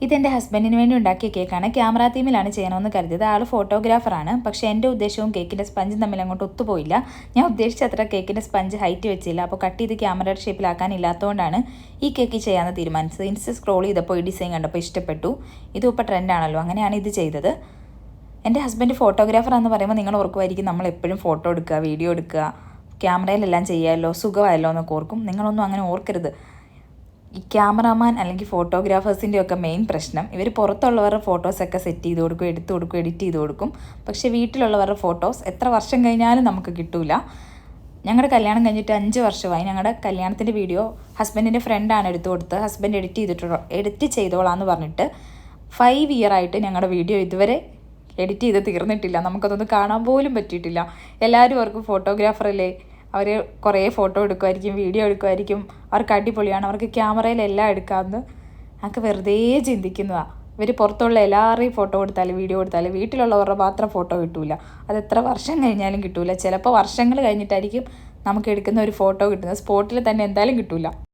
ഇതെൻ്റെ ഹസ്ബൻഡിന് വേണ്ടി ഉണ്ടാക്കിയ കേക്കാണ്. ക്യാമറ തീമിലാണ് ചെയ്യണമെന്ന് കരുതിയത്. ആൾ ഫോട്ടോഗ്രാഫറാണ്. പക്ഷേ എൻ്റെ ഉദ്ദേശവും കേക്കിൻ്റെ സ്പഞ്ചും തമ്മിൽ അങ്ങോട്ട് ഒത്തുപോയില്ല. ഞാൻ ഉദ്ദേശിച്ച അത്ര കേക്കിൻ്റെ സ്പഞ്ച് ഹൈറ്റ് വെച്ചില്ല. അപ്പോൾ കട്ട് ചെയ്ത് ക്യാമറയുടെ ഷേപ്പിലാക്കാനില്ലാത്തതുകൊണ്ടാണ് ഈ കേക്ക് ചെയ്യാമെന്ന് തീരുമാനിച്ചത്. ഇൻസ്റ്റ സ്ക്രോൾ ചെയ്തപ്പോൾ ഈ ഡിസൈൻ കണ്ടപ്പോൾ ഇഷ്ടപ്പെട്ടു. ഇതും ഇപ്പോൾ ട്രെൻഡാണല്ലോ, അങ്ങനെയാണ് ഇത് ചെയ്തത്. എൻ്റെ ഹസ്ബൻഡ് ഫോട്ടോഗ്രാഫറാണെന്ന് പറയുമ്പോൾ നിങ്ങൾ ഓർക്കുമായിരിക്കും നമ്മൾ എപ്പോഴും ഫോട്ടോ എടുക്കുക, വീഡിയോ എടുക്കുക, ക്യാമറയിലെല്ലാം ചെയ്യാമല്ലോ, സുഖമായല്ലോ എന്നൊക്കെ ഓർക്കും. നിങ്ങളൊന്നും അങ്ങനെ ഓർക്കരുത്. ഈ ക്യാമറാമാൻ അല്ലെങ്കിൽ ഫോട്ടോഗ്രാഫേഴ്സിൻ്റെയൊക്കെ മെയിൻ പ്രശ്നം, ഇവർ പുറത്തുള്ളവരുടെ ഫോട്ടോസൊക്കെ സെറ്റ് ചെയ്ത് കൊടുക്കും, എടുത്തു കൊടുക്കും, എഡിറ്റ് ചെയ്ത് കൊടുക്കും. പക്ഷേ വീട്ടിലുള്ളവരുടെ ഫോട്ടോസ് എത്ര വർഷം കഴിഞ്ഞാലും നമുക്ക് കിട്ടില്ല. ഞങ്ങളുടെ കല്യാണം കഴിഞ്ഞിട്ട് 5 വർഷമായി. ഞങ്ങളുടെ കല്യാണത്തിൻ്റെ വീഡിയോ ഹസ്ബൻഡിൻ്റെ ഫ്രണ്ടാണ് എടുത്തു കൊടുത്തത്. ഹസ്ബൻഡ് എഡിറ്റ് ചെയ്തോളാന്ന് പറഞ്ഞിട്ട് 5 ഇയറായിട്ട് ഞങ്ങളുടെ വീഡിയോ ഇതുവരെ എഡിറ്റ് ചെയ്ത് തീർന്നിട്ടില്ല. നമുക്കതൊന്നും കാണാൻ പോലും പറ്റിയിട്ടില്ല. എല്ലാവരും അവർക്ക് ഫോട്ടോഗ്രാഫറല്ലേ, അവർ കുറേ ഫോട്ടോ എടുക്കുമായിരിക്കും, വീഡിയോ എടുക്കുമായിരിക്കും, അവർക്ക് അടിപൊളിയാണ്, അവർക്ക് ക്യാമറയിലെല്ലാം എടുക്കാമെന്ന് ഞങ്ങൾക്ക് വെറുതെ ചിന്തിക്കുന്നതാണ്. ഇവർ പുറത്തുള്ള എല്ലാവരുടെയും ഫോട്ടോ കൊടുത്താലും വീഡിയോ കൊടുത്താലും വീട്ടിലുള്ളവരുടെ മാത്രം ഫോട്ടോ കിട്ടില്ല. അത് എത്ര വർഷം കഴിഞ്ഞാലും കിട്ടില്ല. ചിലപ്പോൾ വർഷങ്ങൾ കഴിഞ്ഞിട്ടായിരിക്കും നമുക്ക് എടുക്കുന്ന ഒരു ഫോട്ടോ കിട്ടുന്നത്. സ്പോട്ടിൽ തന്നെ എന്തായാലും കിട്ടില്ല.